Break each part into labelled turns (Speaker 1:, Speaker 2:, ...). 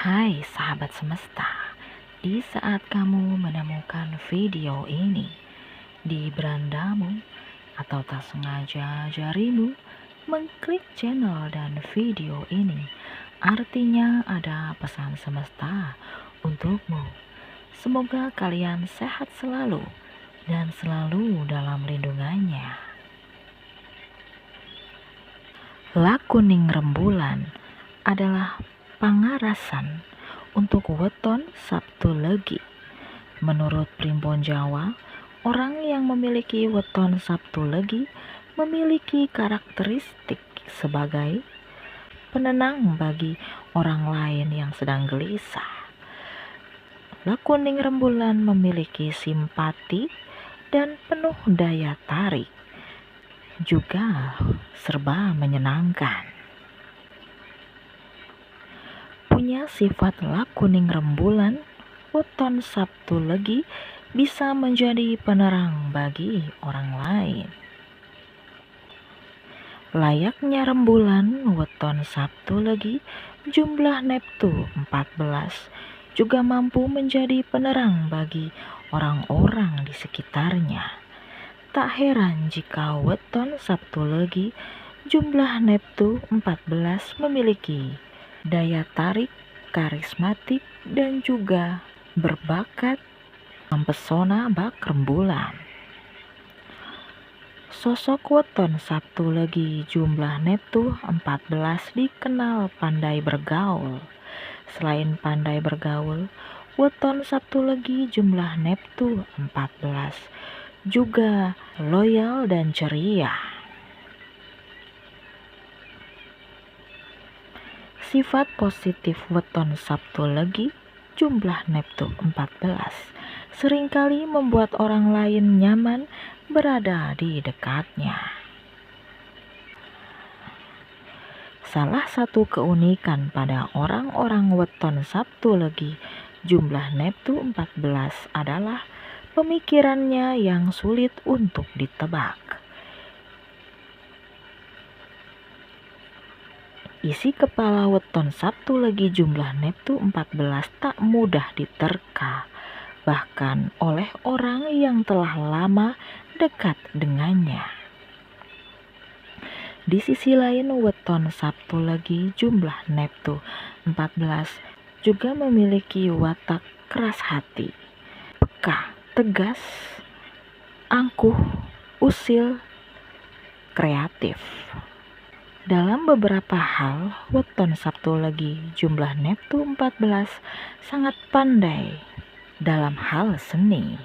Speaker 1: Hai sahabat semesta, di saat kamu menemukan video ini di berandamu atau tak sengaja jarimu mengklik channel dan video ini, artinya ada pesan semesta untukmu. Semoga kalian sehat selalu dan selalu dalam lindungannya. Lakuning rembulan adalah pangarasan untuk weton Sabtu Legi. Menurut Primbon Jawa, orang yang memiliki weton Sabtu Legi memiliki karakteristik sebagai penenang bagi orang lain yang sedang gelisah. Lakuning rembulan memiliki simpati dan penuh daya tarik, juga serba menyenangkan. Punya sifat lakuning rembulan, weton Sabtu Legi bisa menjadi penerang bagi orang lain. Layaknya rembulan, weton Sabtu Legi, jumlah Neptu 14 juga mampu menjadi penerang bagi orang-orang di sekitarnya. Tak heran jika weton Sabtu Legi, jumlah Neptu 14 memiliki daya tarik, karismatik, dan juga berbakat mempesona bak rembulan. Sosok weton Sabtu Legi jumlah Neptu 14 dikenal pandai bergaul. Selain pandai bergaul, weton Sabtu Legi jumlah Neptu 14 juga loyal dan ceria. Sifat positif weton Sabtu Legi jumlah Neptu 14 seringkali membuat orang lain nyaman berada di dekatnya. Salah satu keunikan pada orang-orang weton Sabtu Legi jumlah Neptu 14 adalah pemikirannya yang sulit untuk ditebak. Isi kepala weton Sabtu Legi jumlah Neptu 14 tak mudah diterka, bahkan oleh orang yang telah lama dekat dengannya. Di sisi lain, weton Sabtu Legi jumlah Neptu 14 juga memiliki watak keras hati, peka, tegas, angkuh, usil, kreatif. Dalam beberapa hal, weton Sabtu Legi jumlah Neptu 14 sangat pandai dalam hal seni.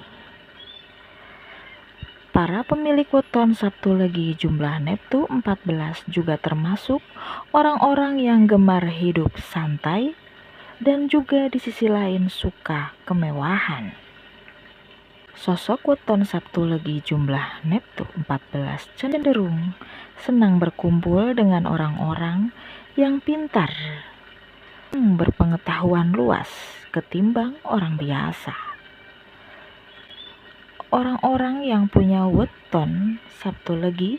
Speaker 1: Para pemilik weton Sabtu Legi jumlah Neptu 14 juga termasuk orang-orang yang gemar hidup santai dan juga di sisi lain suka kemewahan. Sosok weton Sabtu Legi jumlah Neptu 14 cenderung senang berkumpul dengan orang-orang yang pintar, berpengetahuan luas ketimbang orang biasa. Orang-orang yang punya weton Sabtu Legi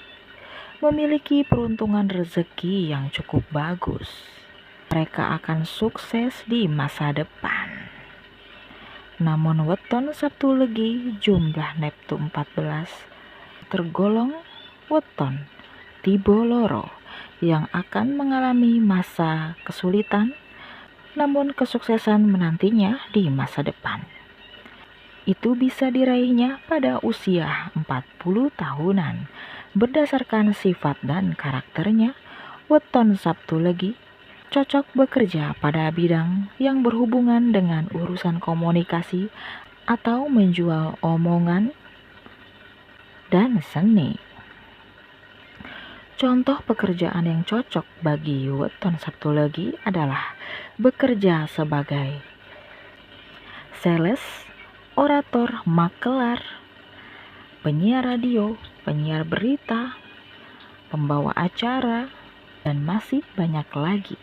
Speaker 1: memiliki peruntungan rezeki yang cukup bagus. Mereka akan sukses di masa depan. Namun weton Sabtu Legi jumlah Neptu 14 tergolong weton tibo loro yang akan mengalami masa kesulitan, namun kesuksesan menantinya di masa depan. Itu bisa diraihnya pada usia 40 tahunan. Berdasarkan sifat dan karakternya, weton Sabtu Legi cocok bekerja pada bidang yang berhubungan dengan urusan komunikasi atau menjual omongan dan seni. Contoh pekerjaan yang cocok bagi weton Sabtu Legi adalah bekerja sebagai sales, orator, makelar, penyiar radio, penyiar berita, pembawa acara, dan masih banyak lagi.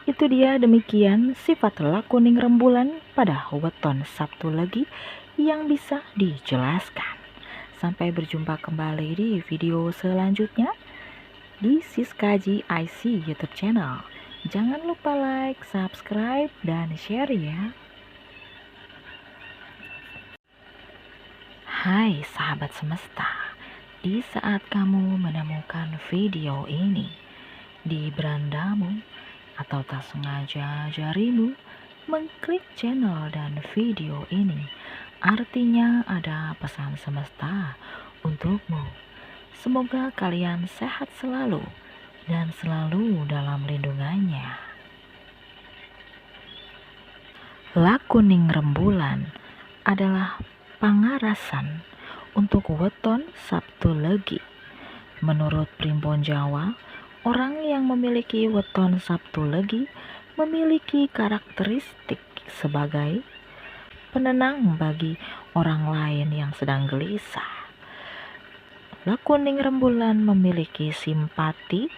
Speaker 1: Itu dia, demikian sifat lakuning rembulan pada weton Sabtu Legi yang bisa dijelaskan. Sampai berjumpa kembali di video selanjutnya di Siskaji IC YouTube channel. Jangan lupa like, subscribe, dan share ya. Hai sahabat semesta, di saat kamu menemukan video ini di berandamu atau tak sengaja jarimu mengklik channel dan video ini, artinya ada pesan semesta untukmu. Semoga kalian sehat selalu dan selalu dalam lindungannya. Lakuning rembulan adalah pangarasan untuk weton Sabtu Legi. Menurut Primbon Jawa, orang yang memiliki weton Sabtu Legi memiliki karakteristik sebagai penenang bagi orang lain yang sedang gelisah. Lakuning rembulan memiliki simpati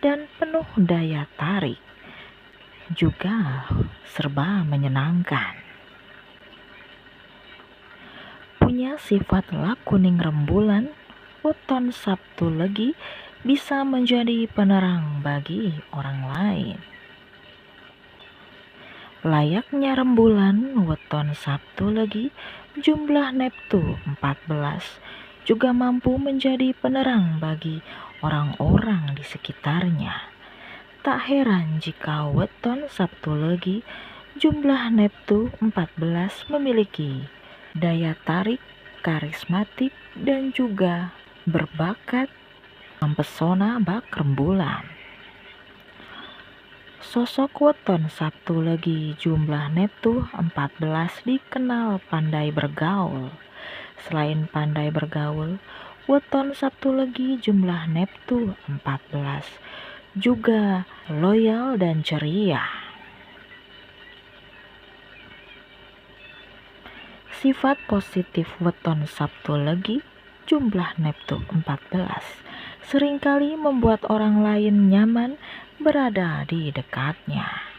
Speaker 1: dan penuh daya tarik, juga serba menyenangkan. Punya sifat lakuning rembulan, weton Sabtu Legi bisa menjadi penerang bagi orang lain. Layaknya rembulan, weton Sabtu Legi, jumlah Neptu 14 juga mampu menjadi penerang bagi orang-orang di sekitarnya. Tak heran jika weton Sabtu Legi, jumlah Neptu 14 memiliki daya tarik, karismatik, dan juga berbakat mempesona bak rembulan. Sosok weton Sabtu Legi jumlah Neptu 14 dikenal pandai bergaul. Selain pandai bergaul, weton Sabtu Legi jumlah Neptu 14 juga loyal dan ceria. Sifat positif weton Sabtu Legi jumlah Neptu 14 seringkali membuat orang lain nyaman berada di dekatnya.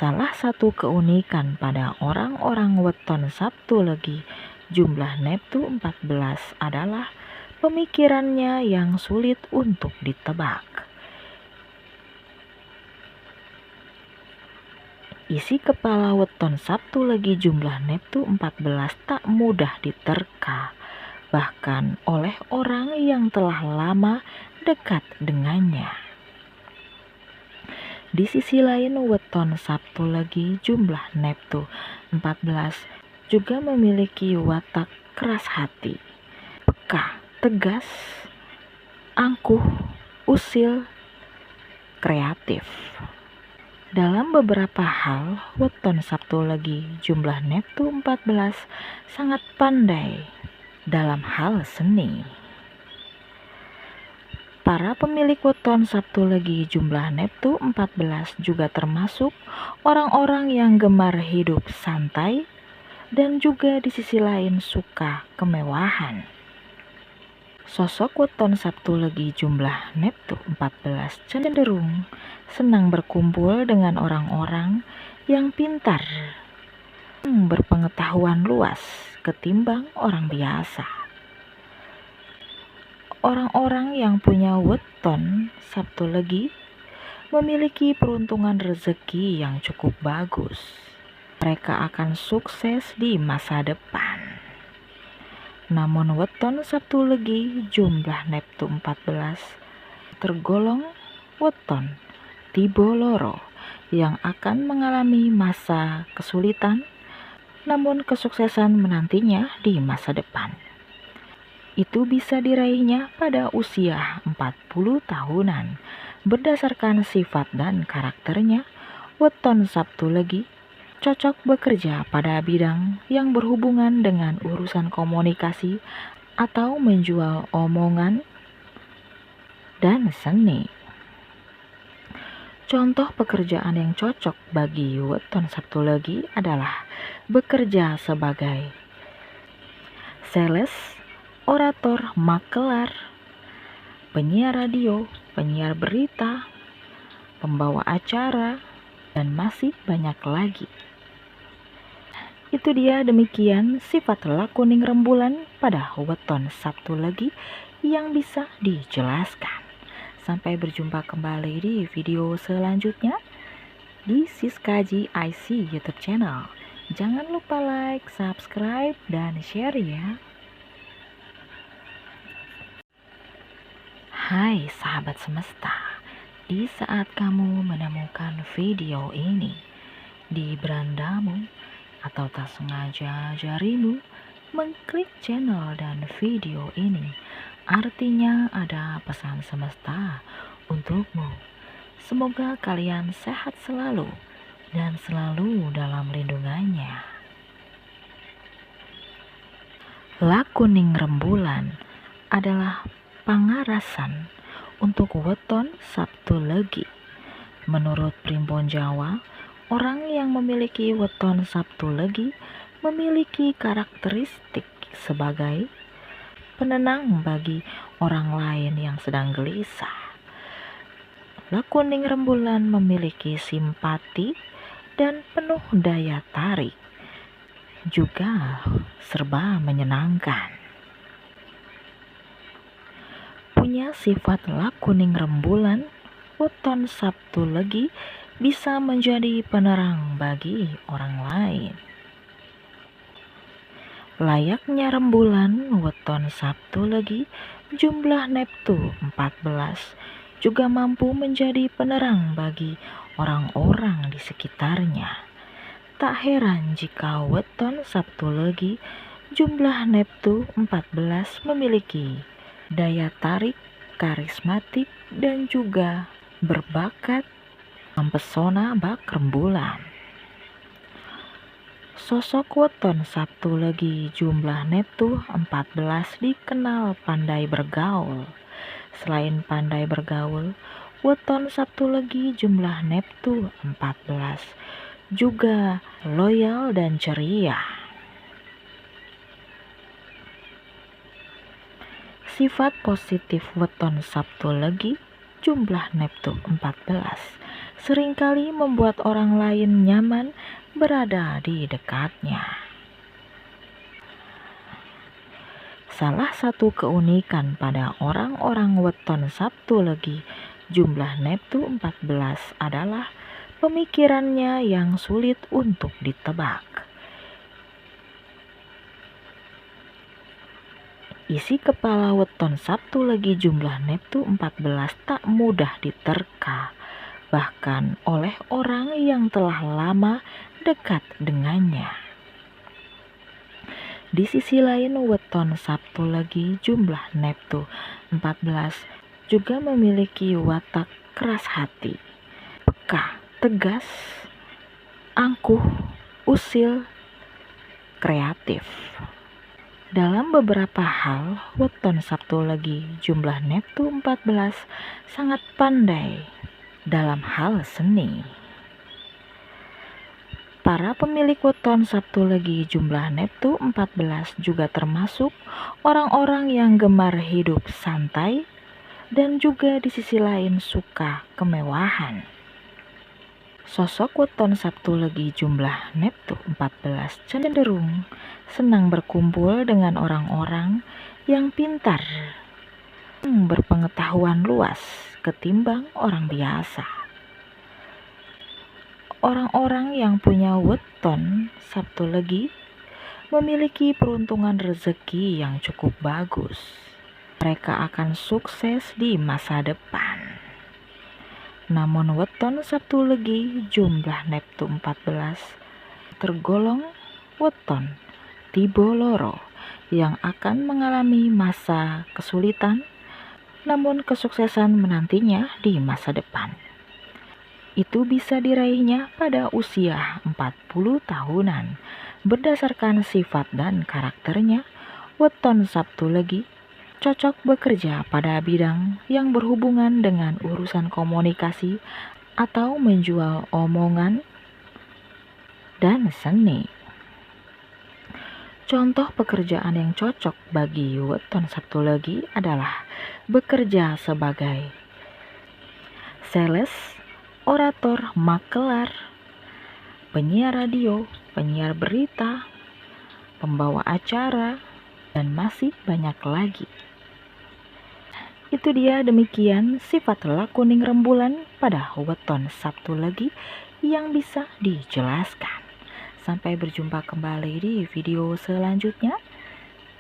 Speaker 1: Salah satu keunikan pada orang-orang weton Sabtu Legi jumlah Neptu 14 adalah pemikirannya yang sulit untuk ditebak. Isi kepala weton Sabtu Legi jumlah Neptu 14 tak mudah diterka, bahkan oleh orang yang telah lama dekat dengannya. Di sisi lain, weton Sabtu Legi jumlah Neptu 14 juga memiliki watak keras hati, peka, tegas, angkuh, usil, kreatif. Dalam beberapa hal, weton Sabtu Legi jumlah Neptu 14 sangat pandai dalam hal seni. Para pemilik weton Sabtu Legi jumlah Neptu 14 juga termasuk orang-orang yang gemar hidup santai dan juga di sisi lain suka kemewahan. Sosok weton Sabtu Legi jumlah Neptu 14 cenderung senang berkumpul dengan orang-orang yang pintar, berpengetahuan luas ketimbang orang biasa. Orang-orang yang punya weton Sabtu Legi memiliki peruntungan rezeki yang cukup bagus. Mereka akan sukses di masa depan. Namun weton Sabtu Legi jumlah Neptu 14 tergolong weton tibo loro yang akan mengalami masa kesulitan, namun kesuksesan menantinya di masa depan. Itu bisa diraihnya pada usia 40 tahunan. Berdasarkan sifat dan karakternya, weton Sabtu Legi cocok bekerja pada bidang yang berhubungan dengan urusan komunikasi atau menjual omongan dan seni. Contoh pekerjaan yang cocok bagi weton Sabtu Legi adalah bekerja sebagai sales, orator, makelar, penyiar radio, penyiar berita, pembawa acara, dan masih banyak lagi. Itu dia, demikian sifat lakuning rembulan pada weton Sabtu Legi yang bisa dijelaskan. Sampai berjumpa kembali di video selanjutnya di Siskaji IC YouTube channel. Jangan lupa like, subscribe, dan share ya. Hai sahabat semesta, di saat kamu menemukan video ini di berandamu atau tak sengaja jarimu mengklik channel dan video ini, artinya ada pesan semesta untukmu. Semoga kalian sehat selalu dan selalu dalam lindungannya. Lakuning rembulan adalah pangarasan untuk weton Sabtu Legi. Menurut Primbon Jawa, orang yang memiliki weton Sabtu Legi memiliki karakteristik sebagai penenang bagi orang lain yang sedang gelisah. Lakuning rembulan memiliki simpati dan penuh daya tarik, juga serba menyenangkan. Punya sifat lakuning rembulan, weton Sabtu Legi bisa menjadi penerang bagi orang lain. Layaknya rembulan, weton Sabtu Legi, jumlah Neptu 14 juga mampu menjadi penerang bagi orang-orang di sekitarnya. Tak heran jika weton Sabtu Legi, jumlah Neptu 14 memiliki daya tarik, karismatik, dan juga berbakat mempesona bak rembulan. Sosok weton Sabtu Legi jumlah Neptu 14 dikenal pandai bergaul. Selain pandai bergaul, weton Sabtu Legi jumlah Neptu 14 juga loyal dan ceria. Sifat positif weton Sabtu Legi jumlah Neptu 14 seringkali membuat orang lain nyaman berada di dekatnya. Salah satu keunikan pada orang-orang weton Sabtu Legi jumlah Neptu 14 adalah pemikirannya yang sulit untuk ditebak. Isi kepala weton Sabtu Legi jumlah Neptu 14 tak mudah diterka, bahkan oleh orang yang telah lama dekat dengannya. Di sisi lain, weton Sabtu Legi jumlah Neptu 14 juga memiliki watak keras hati, peka, tegas, angkuh, usil, kreatif. Dalam beberapa hal, weton Sabtu Legi jumlah Neptu 14 sangat pandai dalam hal seni. Para pemilik weton Sabtu Legi jumlah Neptu 14 juga termasuk orang-orang yang gemar hidup santai dan juga di sisi lain suka kemewahan. Sosok weton Sabtu Legi jumlah Neptu 14 cenderung senang berkumpul dengan orang-orang yang pintar, berpengetahuan luas ketimbang orang biasa. Orang-orang yang punya weton Sabtu Legi memiliki peruntungan rezeki yang cukup bagus. Mereka akan sukses di masa depan. Namun weton Sabtu Legi jumlah Neptu 14 tergolong weton tibo loro yang akan mengalami masa kesulitan, namun kesuksesan menantinya di masa depan. Itu bisa diraihnya pada usia 40 tahunan. Berdasarkan sifat dan karakternya, weton Sabtu Legi cocok bekerja pada bidang yang berhubungan dengan urusan komunikasi atau menjual omongan dan seni. Contoh pekerjaan yang cocok bagi weton Sabtu Legi adalah bekerja sebagai sales, orator, makelar, penyiar radio, penyiar berita, pembawa acara, dan masih banyak lagi. Itu dia, demikian sifat lakuning rembulan pada weton Sabtu Legi yang bisa dijelaskan. Sampai berjumpa kembali di video selanjutnya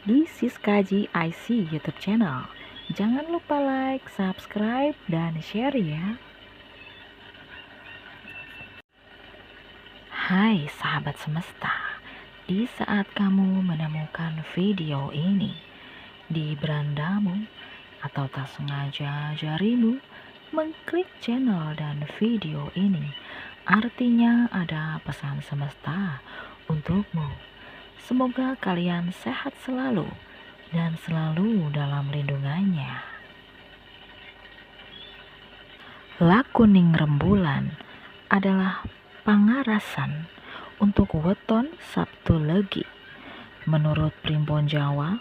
Speaker 1: di Siskaji IC YouTube channel. Jangan lupa like, subscribe, dan share ya. Hai sahabat semesta, di saat kamu menemukan video ini di berandamu atau tak sengaja jarimu mengklik channel dan video ini, artinya ada pesan semesta untukmu. Semoga kalian sehat selalu dan selalu dalam lindungannya. Lakuning rembulan adalah pangarasan untuk weton Sabtu Legi. Menurut Primbon Jawa,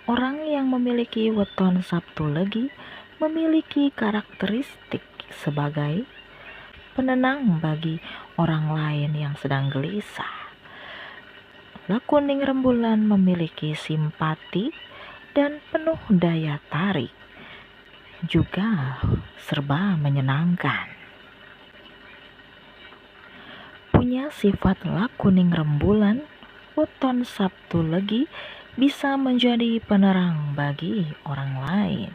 Speaker 1: orang yang memiliki weton Sabtu Legi memiliki karakteristik sebagai penenang bagi orang lain yang sedang gelisah. Lakuning rembulan memiliki simpati dan penuh daya tarik, juga serba menyenangkan. Punya sifat lakuning rembulan, weton Sabtu Legi bisa menjadi penerang bagi orang lain.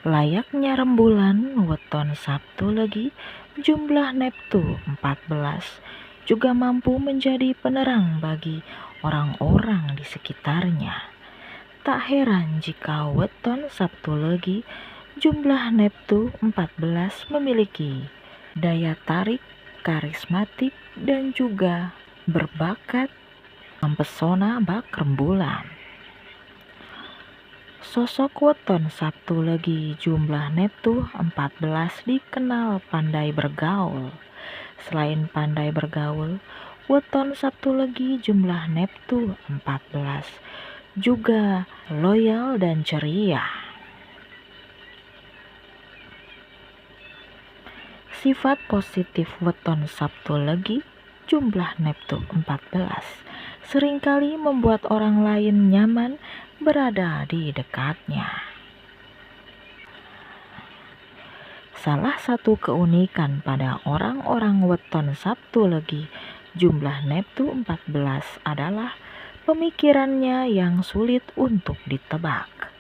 Speaker 1: Layaknya rembulan, weton Sabtu Legi jumlah Neptu 14 juga mampu menjadi penerang bagi orang-orang di sekitarnya. Tak heran jika weton Sabtu Legi jumlah Neptu 14 memiliki daya tarik, karismatik, dan juga berbakat mempesona bak rembulan. Sosok weton Sabtu Legi jumlah Neptu 14 dikenal pandai bergaul. Selain pandai bergaul, weton Sabtu Legi jumlah Neptu 14 juga loyal dan ceria. Sifat positif weton Sabtu Legi jumlah Neptu 14 seringkali membuat orang lain nyaman berada di dekatnya. Salah satu keunikan pada orang-orang weton Sabtu Legi jumlah Neptu 14 adalah pemikirannya yang sulit untuk ditebak.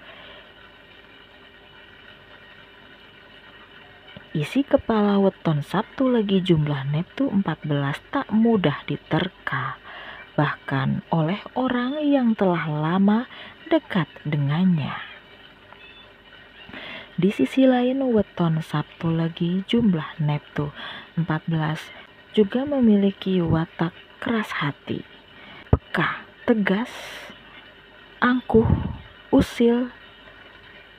Speaker 1: Isi kepala weton Sabtu Legi jumlah Neptu 14 tak mudah diterka, bahkan oleh orang yang telah lama dekat dengannya. Di sisi lain, weton Sabtu Legi jumlah Neptu 14 juga memiliki watak keras hati, peka, tegas, angkuh, usil,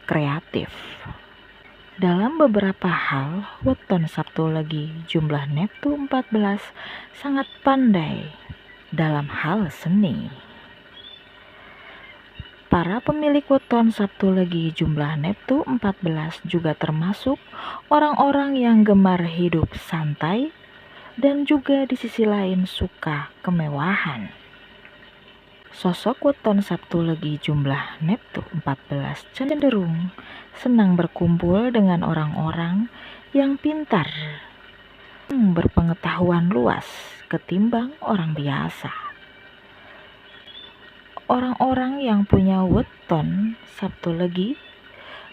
Speaker 1: kreatif. Dalam beberapa hal, weton Sabtu Legi jumlah Neptu 14 sangat pandai dalam hal seni. Para pemilik weton Sabtu Legi jumlah Neptu 14 juga termasuk orang-orang yang gemar hidup santai dan juga di sisi lain suka kemewahan. Sosok weton Sabtu Legi jumlah Neptu 14 cenderung senang berkumpul dengan orang-orang yang pintar, berpengetahuan luas ketimbang orang biasa. Orang-orang yang punya weton Sabtu Legi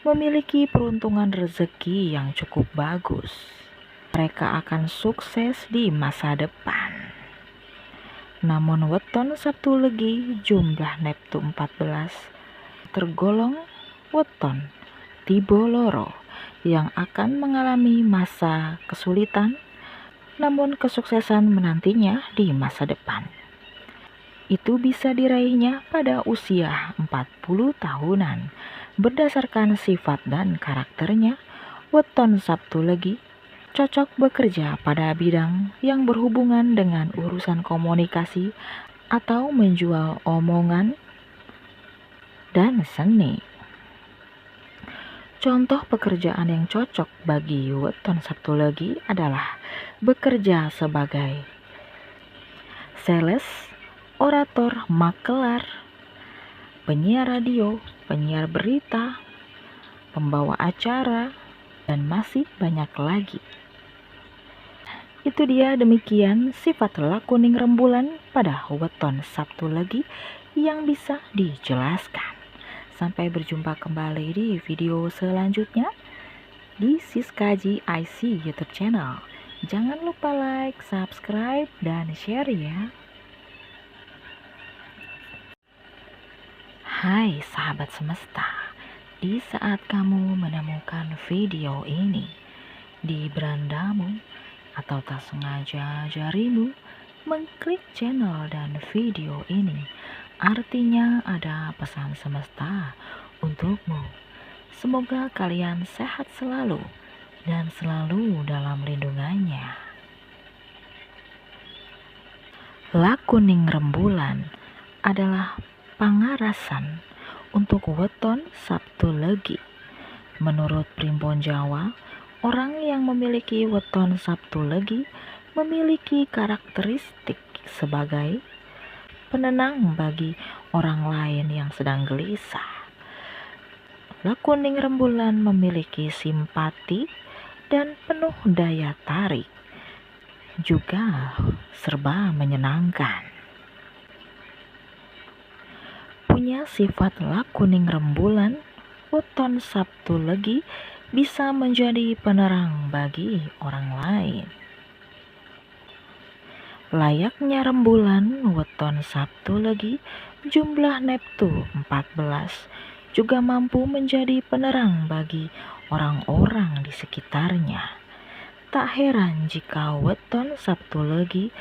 Speaker 1: memiliki peruntungan rezeki yang cukup bagus. Mereka akan sukses di masa depan. Namun weton Sabtu Legi jumlah Neptu 14 tergolong weton tibo loro yang akan mengalami masa kesulitan, namun kesuksesan menantinya di masa depan. Itu bisa diraihnya pada usia 40 tahunan. Berdasarkan sifat dan karakternya, weton Sabtu Legi cocok bekerja pada bidang yang berhubungan dengan urusan komunikasi atau menjual omongan dan seni. Contoh pekerjaan yang cocok bagi weton Sabtu Legi adalah bekerja sebagai sales, orator, makelar, penyiar radio, penyiar berita, pembawa acara, dan masih banyak lagi. Itu dia, demikian sifat lakuning rembulan pada weton Sabtu Legi yang bisa dijelaskan. Sampai berjumpa kembali di video selanjutnya di Siskaji IC YouTube channel. Jangan lupa like, subscribe, dan share ya. Hai sahabat semesta, di saat kamu menemukan video ini di berandamu atau tak sengaja jarimu mengklik channel dan video ini, artinya ada pesan semesta untukmu. Semoga kalian sehat selalu dan selalu dalam lindungannya. Lakuning rembulan adalah pangarasan untuk weton Sabtu Legi. Menurut Primbon Jawa, orang yang memiliki weton Sabtu Legi memiliki karakteristik sebagai penenang bagi orang lain yang sedang gelisah. Lakuning rembulan memiliki simpati dan penuh daya tarik, juga serba menyenangkan. Punya sifat lakuning rembulan, weton Sabtu Legi bisa menjadi penerang bagi orang lain. Layaknya rembulan, weton Sabtu Legi jumlah Neptu 14 juga mampu menjadi penerang bagi orang-orang di sekitarnya. Tak heran jika weton Sabtu Legi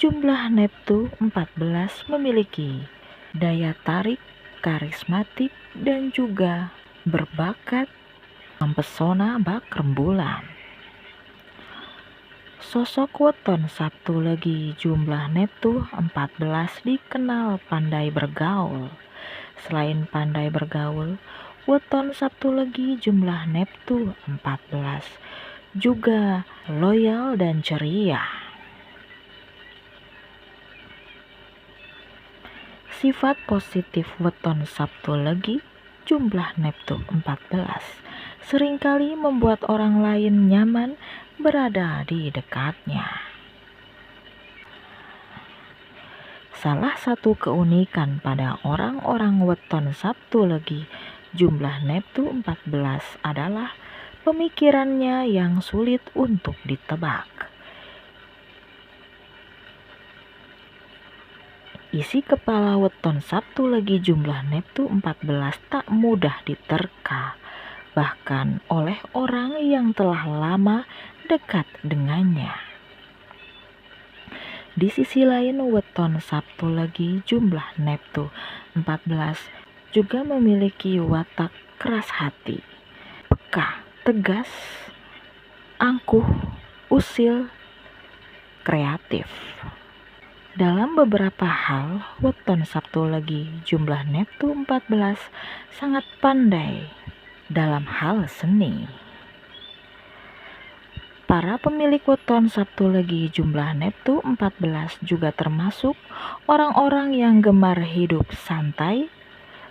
Speaker 1: jumlah Neptu 14 memiliki daya tarik, karismatik, dan juga berbakat mempesona bak rembulan. Sosok weton Sabtu Legi jumlah Neptu 14 dikenal pandai bergaul. Selain pandai bergaul, weton Sabtu Legi jumlah Neptu 14 juga loyal dan ceria. Sifat positif weton Sabtu Legi jumlah Neptu 14 seringkali membuat orang lain nyaman berada di dekatnya. Salah satu keunikan pada orang-orang weton Sabtu Legi jumlah Neptu 14 adalah pemikirannya yang sulit untuk ditebak. Isi kepala weton Sabtu Legi jumlah Neptu 14 tak mudah diterka, bahkan oleh orang yang telah lama dekat dengannya. Di sisi lain, weton Sabtu Legi jumlah Neptu 14 juga memiliki watak keras hati, peka, tegas, angkuh, usil, kreatif. Dalam beberapa hal, weton Sabtu Legi jumlah Neptu 14 sangat pandai dalam hal seni. Para pemilik weton Sabtu Legi jumlah Neptu 14 juga termasuk orang-orang yang gemar hidup santai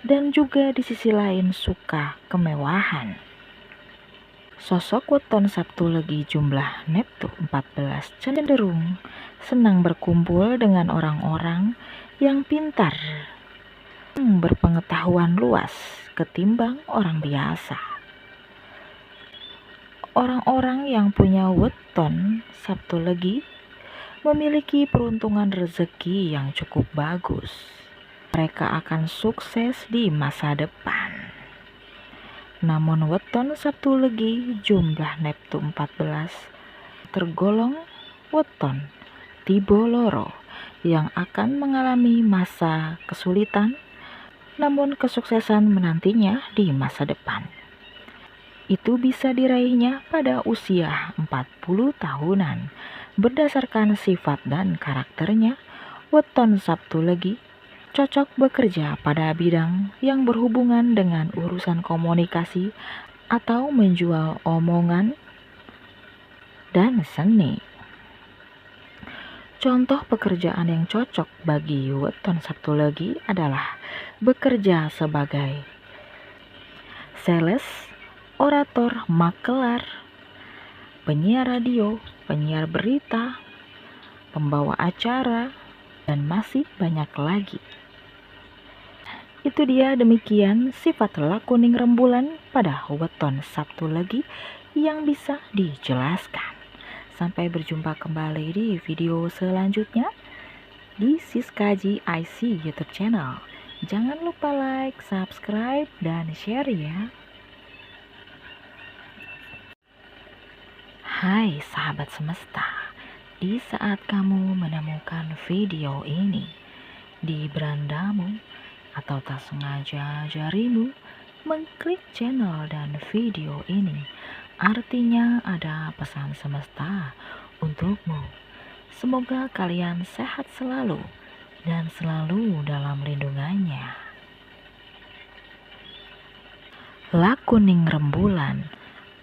Speaker 1: dan juga di sisi lain suka kemewahan. Sosok weton Sabtu Legi jumlah Neptu 14 cenderung senang berkumpul dengan orang-orang yang pintar, berpengetahuan luas ketimbang orang biasa. Orang-orang yang punya weton Sabtu Legi memiliki peruntungan rezeki yang cukup bagus. Mereka akan sukses di masa depan. Namun weton Sabtu Legi jumlah Neptu 14 tergolong weton tibo loro yang akan mengalami masa kesulitan, namun kesuksesan menantinya di masa depan. Itu bisa diraihnya pada usia 40 tahunan. Berdasarkan sifat dan karakternya, weton Sabtu Legi cocok bekerja pada bidang yang berhubungan dengan urusan komunikasi atau menjual omongan dan seni. Contoh pekerjaan yang cocok bagi weton Sabtu Legi adalah bekerja sebagai sales, orator makelar, penyiar radio, penyiar berita, pembawa acara, dan masih banyak lagi. Itu dia, demikian sifat lakuning rembulan pada weton Sabtu Legi yang bisa dijelaskan. Sampai berjumpa kembali di video selanjutnya di Siskaji IC YouTube channel. Jangan lupa like, subscribe, dan share ya. Hai sahabat semesta, di saat kamu menemukan video ini di berandamu atau tak sengaja jarimu mengklik channel dan video ini, artinya ada pesan semesta untukmu. Semoga kalian sehat selalu dan selalu dalam lindungannya. Lakuning rembulan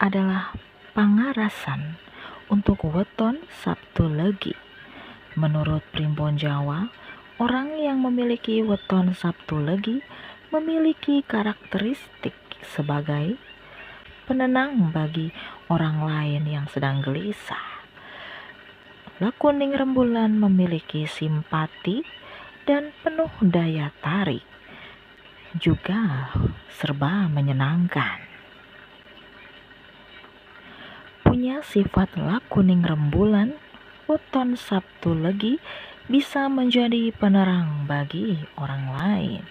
Speaker 1: adalah pangarasan untuk weton Sabtu Legi. Menurut Primbon Jawa, orang yang memiliki weton Sabtu Legi memiliki karakteristik sebagai penenang bagi orang lain yang sedang gelisah. Lakuning rembulan memiliki simpati dan penuh daya tarik, juga serba menyenangkan. Punya sifat lakuning rembulan, weton Sabtu Legi bisa menjadi penerang bagi orang lain.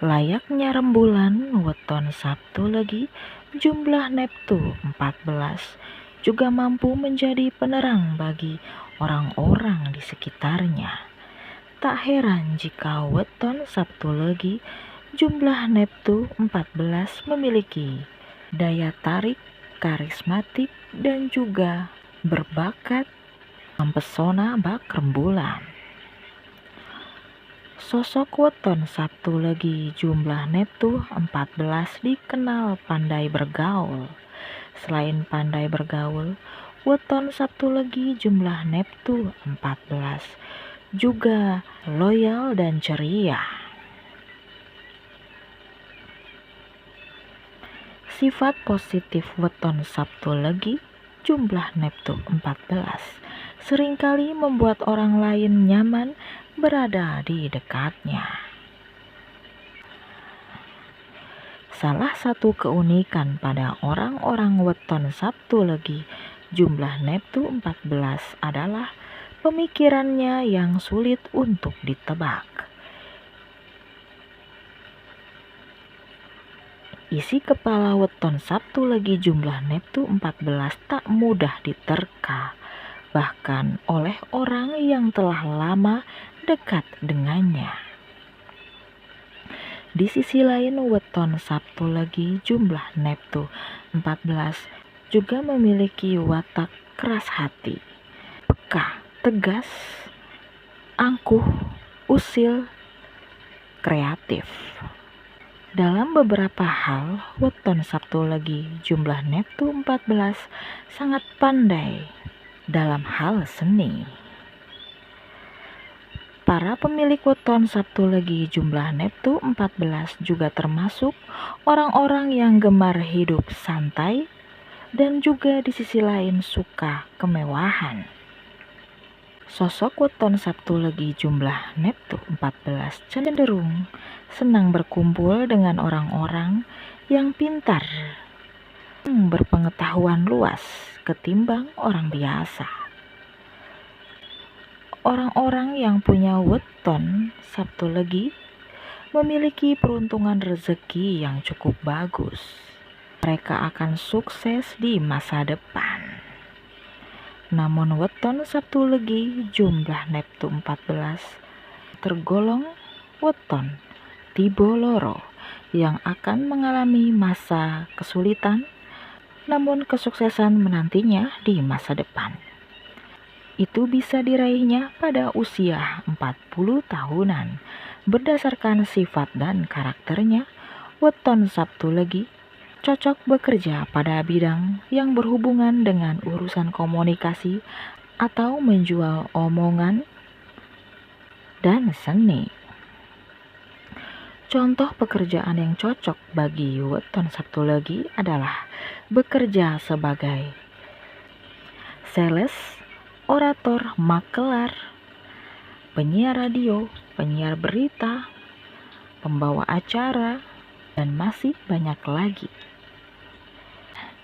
Speaker 1: Layaknya rembulan weton Sabtu Legi, jumlah Neptu 14 juga mampu menjadi penerang bagi orang-orang di sekitarnya. Tak heran jika weton Sabtu Legi, jumlah Neptu 14 memiliki daya tarik, karismatik, dan juga berbakat mempesona bak rembulan. Sosok weton Sabtu Legi jumlah Neptu 14 dikenal pandai bergaul. Selain pandai bergaul, weton Sabtu Legi jumlah Neptu 14 juga loyal dan ceria. Sifat positif weton Sabtu Legi jumlah Neptu 14 seringkali membuat orang lain nyaman berada di dekatnya. Salah satu keunikan pada orang-orang weton Sabtu Legi jumlah Neptu 14 adalah pemikirannya yang sulit untuk ditebak. Isi kepala weton Sabtu Legi jumlah Neptu 14 tak mudah diterka, bahkan oleh orang yang telah lama dekat dengannya. Di sisi lain, weton Sabtu Legi jumlah Neptu 14 juga memiliki watak keras hati, peka, tegas, angkuh, usil, kreatif. Dalam beberapa hal, weton Sabtu Legi jumlah Neptu 14 sangat pandai dalam hal seni. Para pemilik weton Sabtu Legi jumlah Neptu 14 juga termasuk orang-orang yang gemar hidup santai dan juga di sisi lain suka kemewahan. Sosok weton Sabtu Legi jumlah Neptu 14 cenderung senang berkumpul dengan orang-orang yang pintar, berpengetahuan luas ketimbang orang biasa. Orang-orang yang punya weton Sabtu Legi memiliki peruntungan rezeki yang cukup bagus. Mereka akan sukses di masa depan. Namun weton Sabtu Legi jumlah Neptu 14 tergolong weton tibo loro yang akan mengalami masa kesulitan, namun kesuksesan menantinya di masa depan. Itu bisa diraihnya pada usia 40 tahunan. Berdasarkan sifat dan karakternya, weton Sabtu Legi cocok bekerja pada bidang yang berhubungan dengan urusan komunikasi atau menjual omongan dan seni. Contoh pekerjaan yang cocok bagi weton Sabtu Legi adalah bekerja sebagai sales, orator, makelar, penyiar radio, penyiar berita, pembawa acara, dan masih banyak lagi.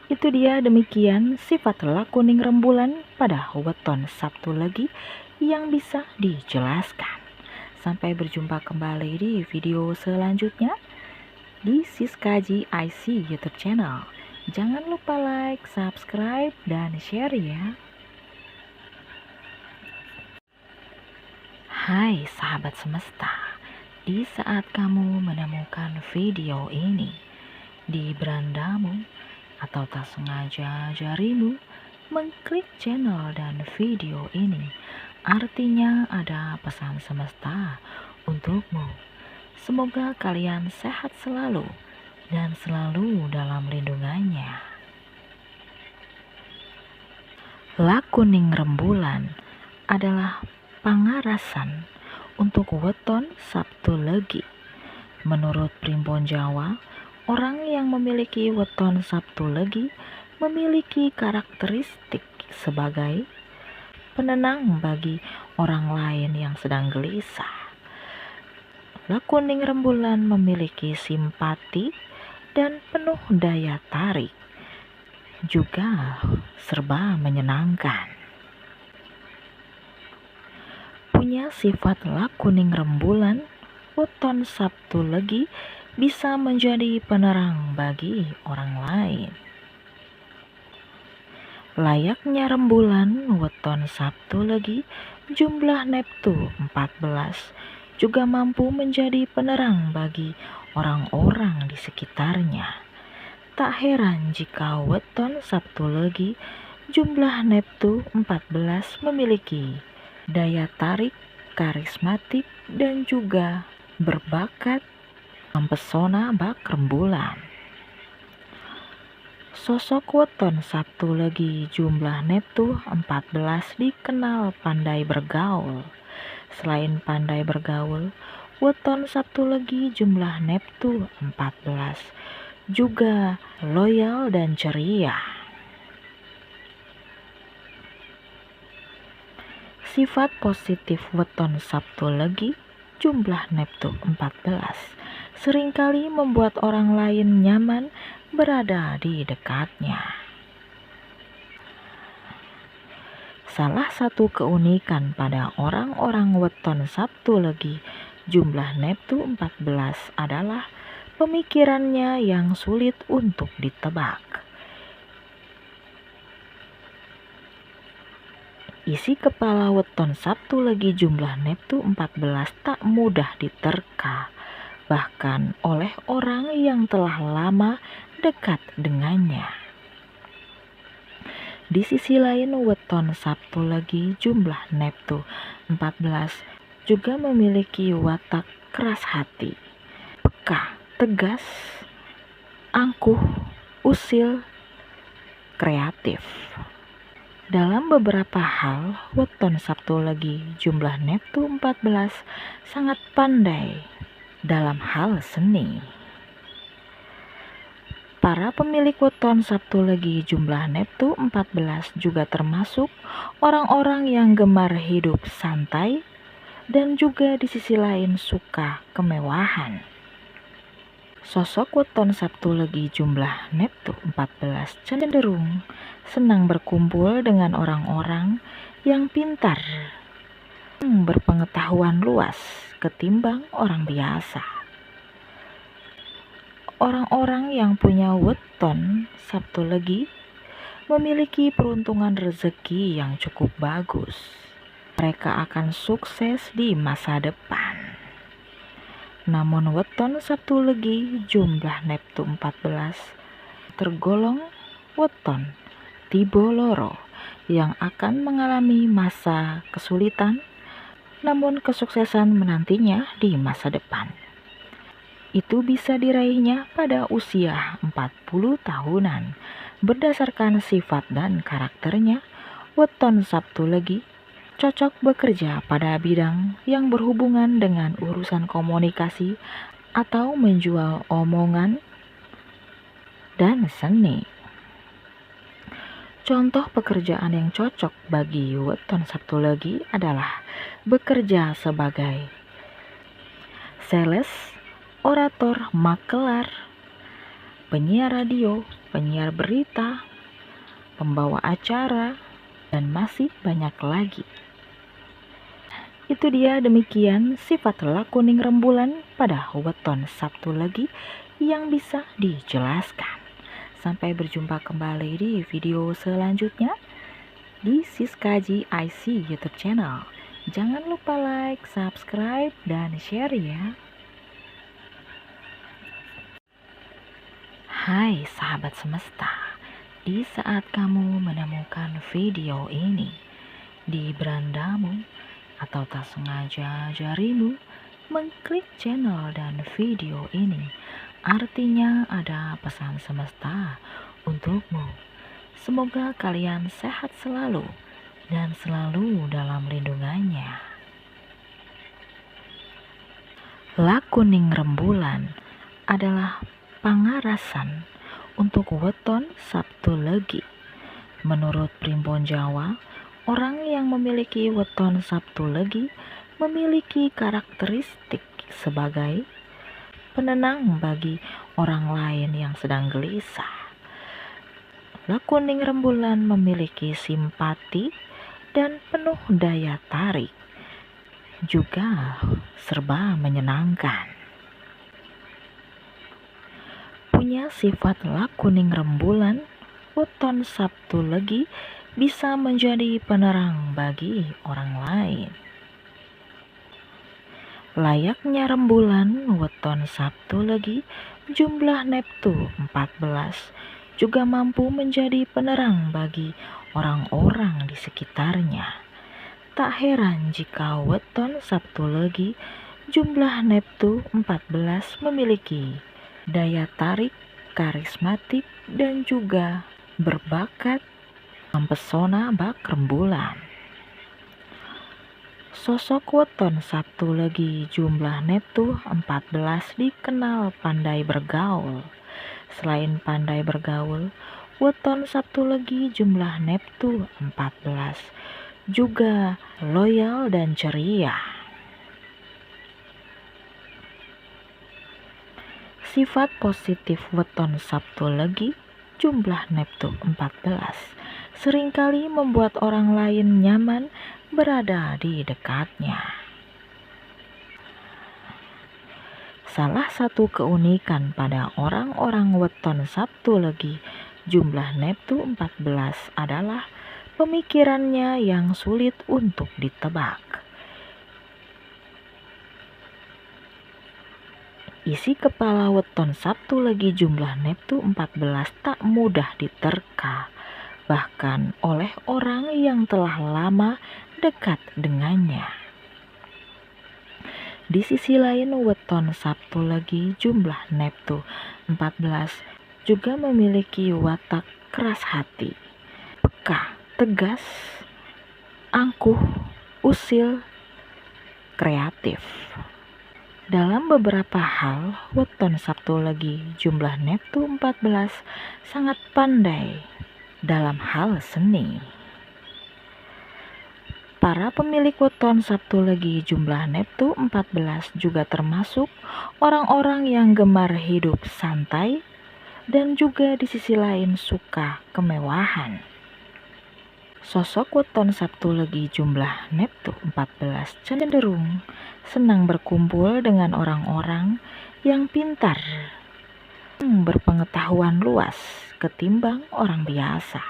Speaker 1: Itu dia, demikian sifat lakuning rembulan pada weton Sabtu Legi yang bisa dijelaskan. Sampai berjumpa kembali di video selanjutnya di Siskaji IC YouTube channel. Jangan lupa like, subscribe, dan share ya. Hai sahabat semesta, di saat kamu menemukan video ini di berandamu atau tak sengaja jarimu mengklik channel dan video ini, artinya ada pesan semesta untukmu. Semoga kalian sehat selalu dan selalu dalam lindungannya. Lakuning rembulan adalah pangarasan untuk weton Sabtu Legi. Menurut Primbon Jawa, orang yang memiliki weton Sabtu Legi memiliki karakteristik sebagai penenang bagi orang lain yang sedang gelisah. Lakuning rembulan memiliki simpati dan penuh daya tarik, juga serba menyenangkan. Punya sifat lakuning rembulan, weton Sabtu Legi bisa menjadi penerang bagi orang lain. Layaknya rembulan, weton Sabtu Legi jumlah Neptu 14 juga mampu menjadi penerang bagi orang-orang di sekitarnya. Tak heran jika weton Sabtu Legi jumlah Neptu 14 memiliki daya tarik, karismatik, dan juga berbakat mempesona bak rembulan. Sosok weton Sabtu Legi jumlah Neptu 14 dikenal pandai bergaul. Selain pandai bergaul, weton Sabtu Legi jumlah Neptu 14 juga loyal dan ceria. Sifat positif weton Sabtu Legi jumlah Neptu 14 seringkali membuat orang lain nyaman berada di dekatnya. Salah satu keunikan pada orang-orang weton Sabtu Legi jumlah Neptu 14 adalah pemikirannya yang sulit untuk ditebak. Isi kepala weton Sabtu Legi jumlah Neptu 14 tak mudah diterka, bahkan oleh orang yang telah lama dekat dengannya. Di sisi lain, weton Sabtu Legi jumlah Neptu 14 juga memiliki watak keras hati, peka, tegas, angkuh, usil, kreatif. Dalam beberapa hal, weton Sabtu Legi jumlah Neptu 14 sangat pandai dalam hal seni. Para pemilik weton Sabtu Legi jumlah Neptu 14 juga termasuk orang-orang yang gemar hidup santai dan juga di sisi lain suka kemewahan. Sosok weton Sabtu Legi jumlah Neptu 14 cenderung senang berkumpul dengan orang-orang yang pintar, berpengetahuan luas ketimbang orang biasa. Orang-orang yang punya weton Sabtu Legi memiliki peruntungan rezeki yang cukup bagus. Mereka akan sukses di masa depan. Namun weton Sabtu Legi jumlah Neptu 14 tergolong weton tibo loro yang akan mengalami masa kesulitan, namun kesuksesan menantinya di masa depan. Itu bisa diraihnya pada usia 40 tahunan. Berdasarkan sifat dan karakternya, weton Sabtu Legi cocok bekerja pada bidang yang berhubungan dengan urusan komunikasi atau menjual omongan dan seni. Contoh pekerjaan yang cocok bagi weton Sabtu Legi adalah bekerja sebagai sales, orator, makelar, penyiar radio, penyiar berita, pembawa acara, dan masih banyak lagi. Itu dia, demikian sifat lakuning rembulan pada weton Sabtu Legi yang bisa dijelaskan. Sampai berjumpa kembali di video selanjutnya di Siskaji IC YouTube channel. Jangan lupa like, subscribe, dan share ya. Hai sahabat semesta, di saat kamu menemukan video ini di berandamu atau tak sengaja jarimu mengklik channel dan video ini, artinya ada pesan semesta untukmu. Semoga kalian sehat selalu dan selalu dalam lindungannya. Lakuning rembulan adalah pangarasan untuk weton Sabtu Legi. Menurut Primbon Jawa, orang yang memiliki weton Sabtu Legi memiliki karakteristik sebagai penenang bagi orang lain yang sedang gelisah. Lakuning rembulan memiliki simpati dan penuh daya tarik, juga serba menyenangkan. Punya sifat lakuning rembulan, weton Sabtu Legi bisa menjadi penerang bagi orang lain. Layaknya rembulan, weton Sabtu Legi jumlah Neptu 14 juga mampu menjadi penerang bagi orang-orang di sekitarnya. Tak heran jika weton Sabtu Legi jumlah Neptu 14 memiliki daya tarik, karismatik, dan juga berbakat mempesona bak rembulan. Sosok weton Sabtu Legi jumlah Neptu 14 dikenal pandai bergaul. Selain pandai bergaul, weton Sabtu Legi jumlah Neptu 14 juga loyal dan ceria. Sifat positif weton Sabtu Legi jumlah Neptu 14 seringkali membuat orang lain nyaman berada di dekatnya. Salah satu keunikan pada orang-orang weton Sabtu Legi jumlah Neptu 14 adalah pemikirannya yang sulit untuk ditebak. Isi kepala weton Sabtu Legi jumlah Neptu 14 tak mudah diterka, bahkan oleh orang yang telah lama dekat dengannya. Di sisi lain, weton Sabtu Legi jumlah Neptu 14 juga memiliki watak keras hati, peka, tegas, angkuh, usil, kreatif. Dalam beberapa hal, weton Sabtu Legi jumlah Neptu 14 sangat pandai dalam hal seni. Para pemilik weton Sabtu Legi jumlah Neptu 14 juga termasuk orang-orang yang gemar hidup santai dan juga di sisi lain suka kemewahan. Sosok weton Sabtu Legi jumlah Neptu 14 cenderung senang berkumpul dengan orang-orang yang pintar, berpengetahuan luas ketimbang orang biasa.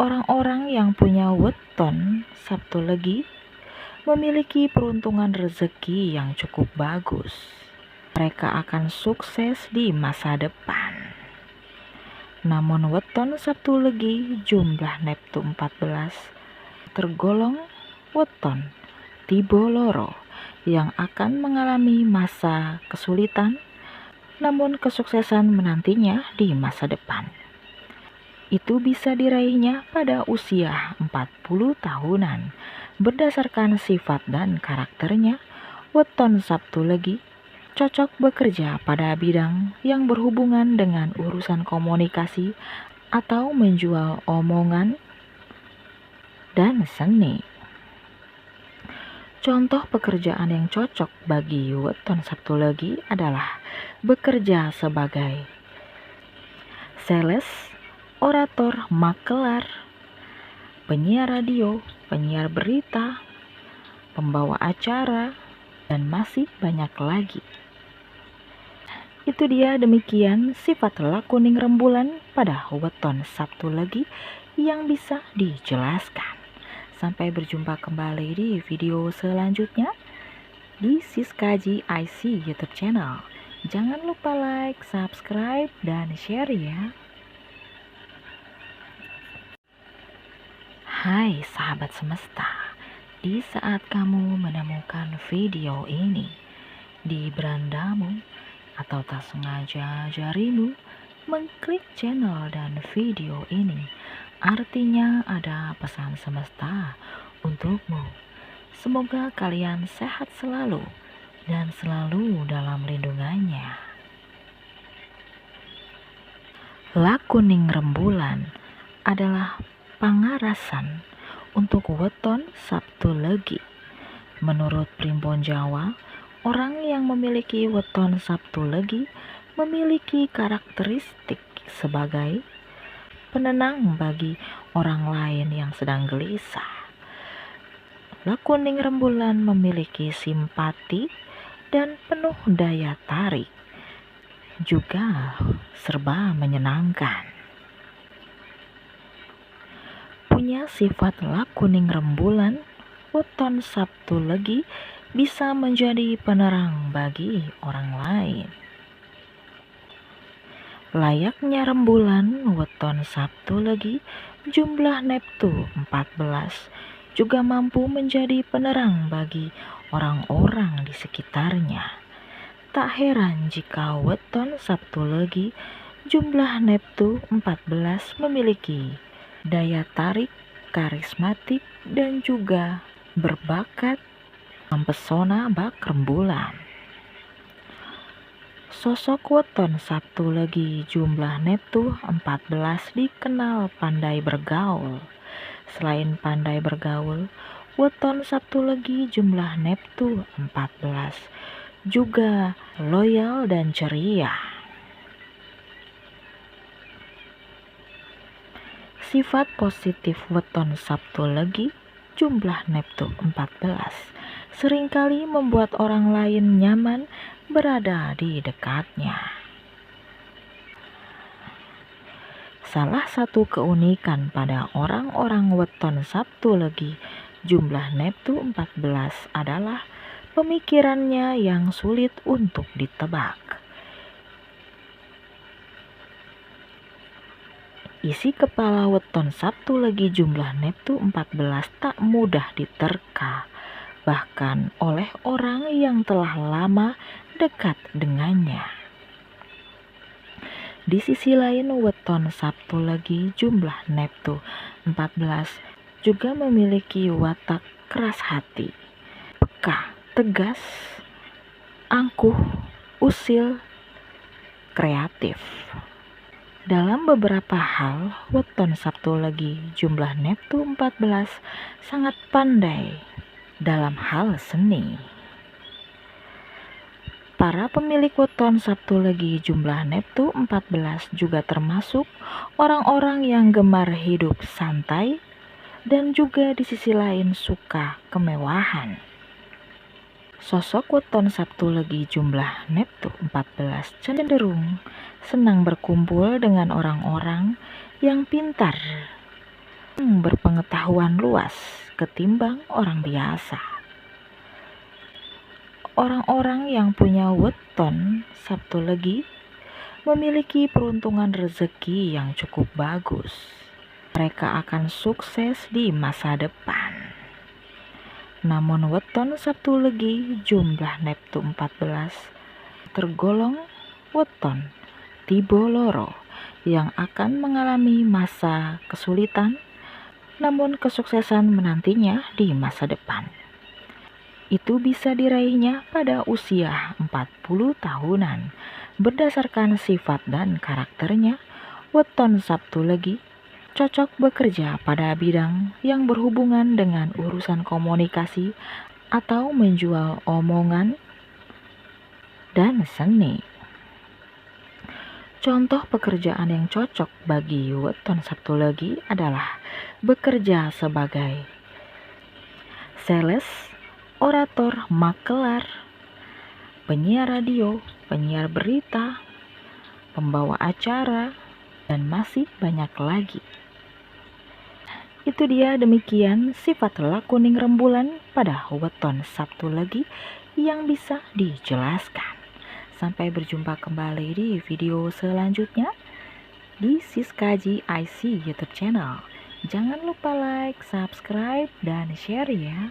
Speaker 1: Orang-orang yang punya weton Sabtu Legi memiliki peruntungan rezeki yang cukup bagus. Mereka akan sukses di masa depan. Namun weton Sabtu Legi jumlah Neptu 14 tergolong weton tibo loro yang akan mengalami masa kesulitan, namun kesuksesan menantinya di masa depan. Itu bisa diraihnya pada usia 40 tahunan. Berdasarkan sifat dan karakternya, weton Sabtu Legi cocok bekerja pada bidang yang berhubungan dengan urusan komunikasi atau menjual omongan dan seni. Contoh pekerjaan yang cocok bagi weton Sabtu Legi adalah bekerja sebagai sales, orator, makelar, penyiar radio, penyiar berita, pembawa acara, dan masih banyak lagi. Itu dia, demikian sifat lakuning rembulan pada weton Sabtu Legi yang bisa dijelaskan. Sampai berjumpa kembali di video selanjutnya di Siskaji IC YouTube channel. Jangan lupa like, subscribe, dan share ya. Hai sahabat semesta, di saat kamu menemukan video ini di berandamu atau tak sengaja jarimu mengklik channel dan video ini, artinya ada pesan semesta untukmu. Semoga kalian sehat selalu dan selalu dalam lindungannya. Lakuning rembulan adalah pangarasan untuk weton Sabtu Legi. Menurut Primbon Jawa, orang yang memiliki weton Sabtu Legi memiliki karakteristik sebagai penenang bagi orang lain yang sedang gelisah. Lakuning rembulan memiliki simpati dan penuh daya tarik, juga serba menyenangkan. Punya sifat lakuning rembulan, weton Sabtu Legi bisa menjadi penerang bagi orang lain. Layaknya rembulan, weton Sabtu Legi jumlah Neptu 14 juga mampu menjadi penerang bagi orang-orang di sekitarnya. Tak heran jika weton Sabtu Legi jumlah Neptu 14 memiliki daya tarik, karismatik, dan juga berbakat mempesona bak rembulan. Sosok weton Sabtu Legi jumlah Neptu 14 dikenal pandai bergaul. Selain pandai bergaul, weton Sabtu Legi jumlah Neptu 14 juga loyal dan ceria. Sifat positif weton Sabtu Legi jumlah Neptu 14 seringkali membuat orang lain nyaman berada di dekatnya. Salah satu keunikan pada orang-orang weton Sabtu Legi jumlah Neptu 14 adalah pemikirannya yang sulit untuk ditebak. Isi kepala weton Sabtu Legi jumlah Neptu 14 tak mudah diterka, bahkan oleh orang yang telah lama dekat dengannya. Di sisi lain, weton Sabtu Legi jumlah Neptu 14 juga memiliki watak keras hati, peka, tegas, angkuh, usil, kreatif. Dalam beberapa hal, weton Sabtu Legi jumlah Neptu 14 sangat pandai dalam hal seni. Para pemilik weton Sabtu Legi jumlah Neptu 14 juga termasuk orang-orang yang gemar hidup santai dan juga di sisi lain suka kemewahan. Sosok weton Sabtu Legi jumlah Neptu 14 cenderung senang berkumpul dengan orang-orang yang pintar, berpengetahuan luas ketimbang orang biasa. Orang-orang yang punya weton Sabtu Legi memiliki peruntungan rezeki yang cukup bagus. Mereka akan sukses di masa depan. Namun weton Sabtu Legi jumlah Neptu 14 tergolong weton tibo loro yang akan mengalami masa kesulitan, namun kesuksesan menantinya di masa depan. itu bisa diraihnya pada usia 40 tahunan. Berdasarkan sifat dan karakternya, weton Sabtu Legi cocok bekerja pada bidang yang berhubungan dengan urusan komunikasi atau menjual omongan dan seni. Contoh pekerjaan yang cocok bagi weton Sabtu Legi adalah bekerja sebagai sales, orator, makelar, penyiar radio, penyiar berita, pembawa acara, dan masih banyak lagi. Itu dia, demikian sifat lakuning rembulan pada weton Sabtu Legi yang bisa dijelaskan. Sampai berjumpa kembali di video selanjutnya di Siskaji IC YouTube channel. Jangan lupa like, subscribe, dan share ya.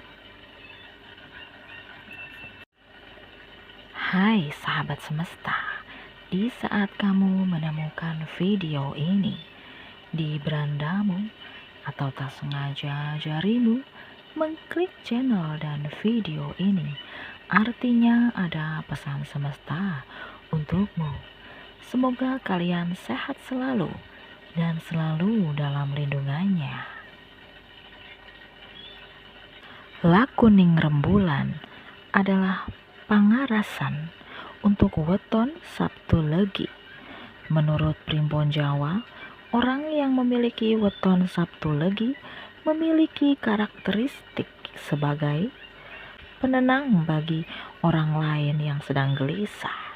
Speaker 1: Hai sahabat semesta, di saat kamu menemukan video ini di berandamu atau tak sengaja jarimu mengklik channel dan video ini, artinya ada pesan semesta untukmu. Semoga kalian sehat selalu dan selalu dalam lindungannya. Lakuning rembulan adalah pangarasan untuk weton Sabtu Legi. Menurut Primbon Jawa, orang yang memiliki weton Sabtu Legi memiliki karakteristik sebagai penenang bagi orang lain yang sedang gelisah.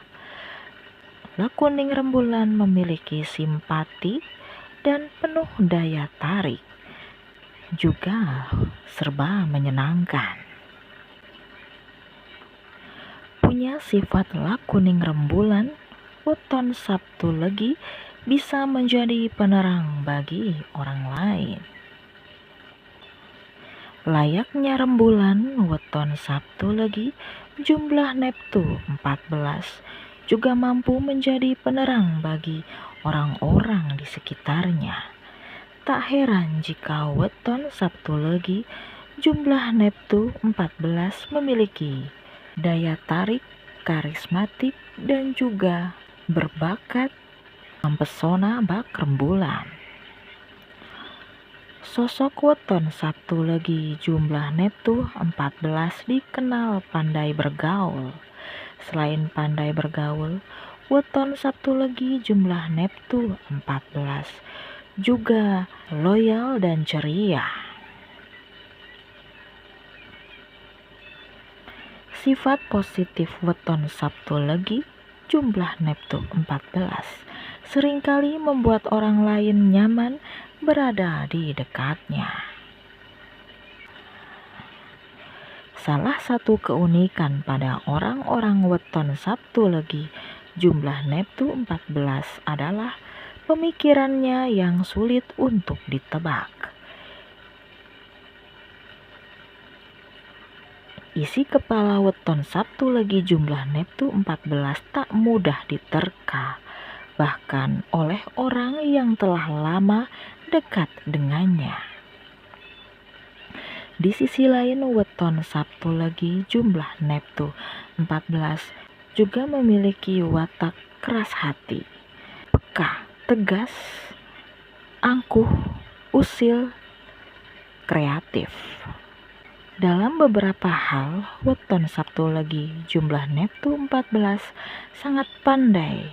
Speaker 1: Lakuning rembulan memiliki simpati dan penuh daya tarik, juga serba menyenangkan. Punya sifat lakuning rembulan, weton Sabtu Legi bisa menjadi penerang bagi orang lain. Layaknya rembulan, weton Sabtu Legi jumlah Neptu 14 juga mampu menjadi penerang bagi orang-orang di sekitarnya. Tak heran jika weton Sabtu Legi jumlah Neptu 14 memiliki daya tarik, karismatik, dan juga berbakat mempesona bak rembulan. Sosok weton Sabtu Legi jumlah Neptu 14 dikenal pandai bergaul. Selain pandai bergaul, weton Sabtu Legi jumlah Neptu 14 juga loyal dan ceria. Sifat positif weton Sabtu Legi jumlah Neptu 14 seringkali membuat orang lain nyaman berada di dekatnya. Salah satu keunikan pada orang-orang weton Sabtu Legi jumlah Neptu 14 adalah pemikirannya yang sulit untuk ditebak. Isi kepala weton Sabtu Legi jumlah Neptu 14 tak mudah diterka, bahkan oleh orang yang telah lama dekat dengannya. Di sisi lain, weton Sabtu Legi jumlah Neptu 14 juga memiliki watak keras hati, peka, tegas, angkuh, usil, kreatif. Dalam beberapa hal, weton Sabtu Legi jumlah Neptu 14 sangat pandai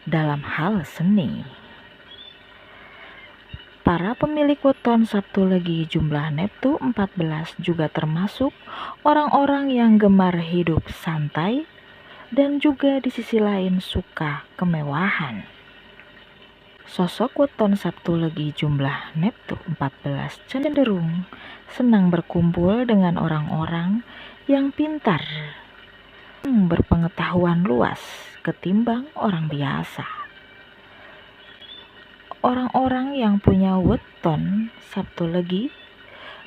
Speaker 1: dalam hal seni. Para pemilik weton Sabtu Legi jumlah Neptu 14 juga termasuk orang-orang yang gemar hidup santai dan juga di sisi lain suka kemewahan. Sosok weton Sabtu Legi jumlah Neptu 14 cenderung senang berkumpul dengan orang-orang yang pintar, berpengetahuan luas ketimbang orang biasa. Orang-orang yang punya weton Sabtu Legi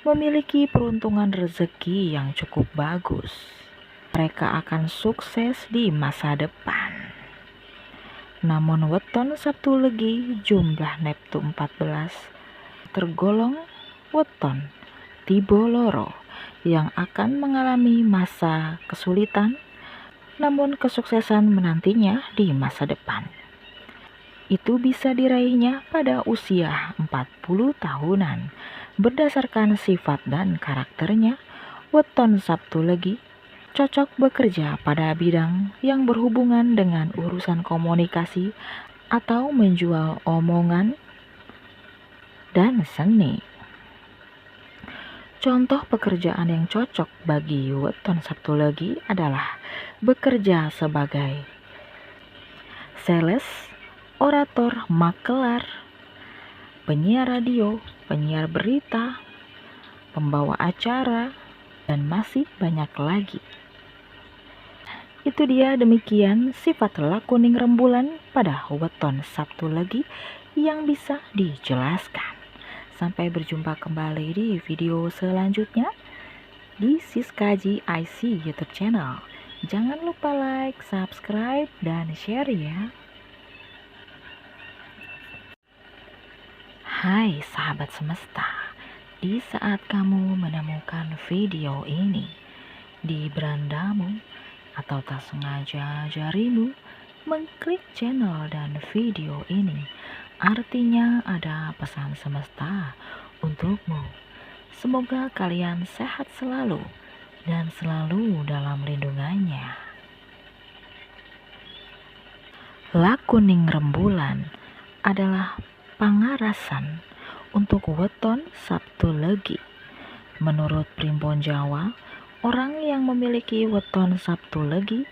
Speaker 1: memiliki peruntungan rezeki yang cukup bagus. Mereka akan sukses di masa depan. Namun weton Sabtu Legi jumlah Neptu 14 tergolong weton tibo loro, yang akan mengalami masa kesulitan, namun kesuksesan menantinya di masa depan. Itu bisa diraihnya pada usia 40 tahunan. Berdasarkan sifat dan karakternya, weton Sabtu Legi cocok bekerja pada bidang yang berhubungan dengan urusan komunikasi atau menjual omongan dan seni. Contoh pekerjaan yang cocok bagi weton Sabtu Legi adalah bekerja sebagai sales, orator, makelar, penyiar radio, penyiar berita, pembawa acara, dan masih banyak lagi. Itu dia, demikian sifat lakuning rembulan pada weton Sabtu Legi yang bisa dijelaskan. Sampai berjumpa kembali di video selanjutnya di Siskaji IC YouTube channel. Jangan lupa like, subscribe, dan share ya. Hai sahabat semesta, di saat kamu menemukan video ini di berandamu atau tak sengaja jarimu mengklik channel dan video ini, artinya ada pesan semesta untukmu. Semoga kalian sehat selalu dan selalu dalam lindungannya. Lakuning rembulan adalah pangarasan untuk weton Sabtu Legi. Menurut Primbon Jawa, orang yang memiliki weton Sabtu Legi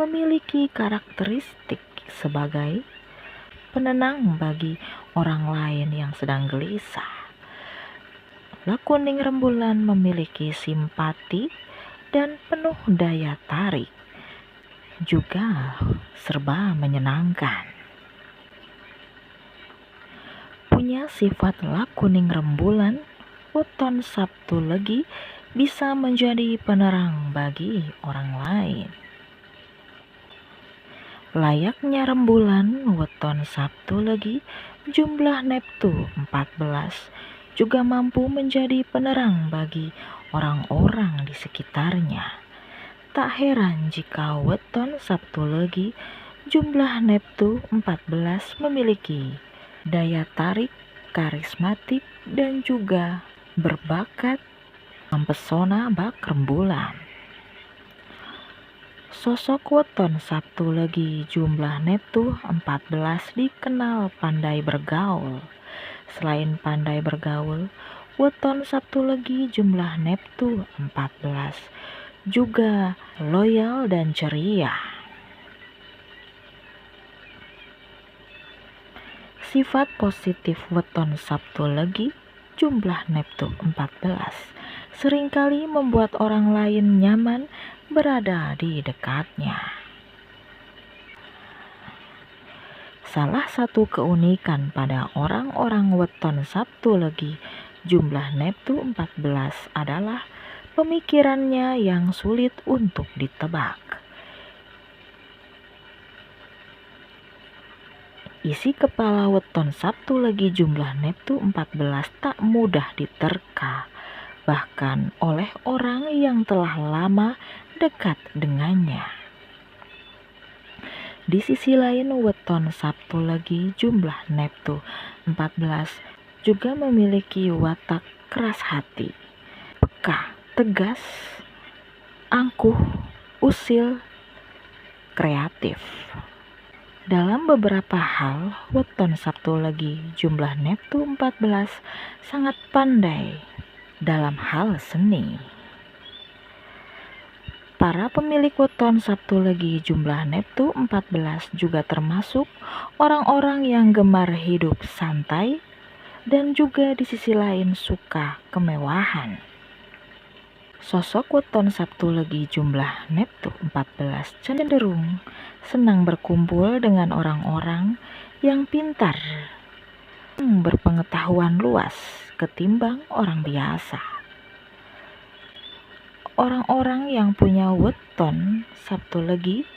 Speaker 1: memiliki karakteristik sebagai penenang bagi orang lain yang sedang gelisah. Lakuning rembulan memiliki simpati dan penuh daya tarik, juga serba menyenangkan. Punya sifat lakuning rembulan, weton Sabtu Legi bisa menjadi penerang bagi orang lain. Layaknya rembulan, weton Sabtu Legi jumlah Neptu 14 juga mampu menjadi penerang bagi orang-orang di sekitarnya. Tak heran jika weton Sabtu Legi jumlah Neptu 14 memiliki daya tarik, karismatik, dan juga berbakat mempesona bak rembulan. Sosok weton Sabtu Legi jumlah Neptu 14 dikenal pandai bergaul. Selain pandai bergaul, weton Sabtu Legi jumlah Neptu 14 juga loyal dan ceria. Sifat positif weton Sabtu Legi jumlah Neptu 14 seringkali membuat orang lain nyaman berada di dekatnya. Salah satu keunikan pada orang-orang weton Sabtu Legi jumlah Neptu 14 adalah pemikirannya yang sulit untuk ditebak. Isi kepala weton Sabtu Legi jumlah Neptu 14 tak mudah diterka, bahkan oleh orang yang telah lama dekat dengannya. Di sisi lain, weton Sabtu Legi jumlah Neptu 14 juga memiliki watak keras hati, peka, tegas, angkuh, usil, kreatif. Dalam beberapa hal, weton Sabtu Legi jumlah Neptu 14 sangat pandai dalam hal seni. Para pemilik weton Sabtu Legi jumlah Neptu 14 juga termasuk orang-orang yang gemar hidup santai dan juga di sisi lain suka kemewahan. Sosok weton Sabtu Legi jumlah Neptu 14 cenderung senang berkumpul dengan orang-orang yang pintar, berpengetahuan luas ketimbang orang biasa. Orang-orang yang punya weton Sabtu Legi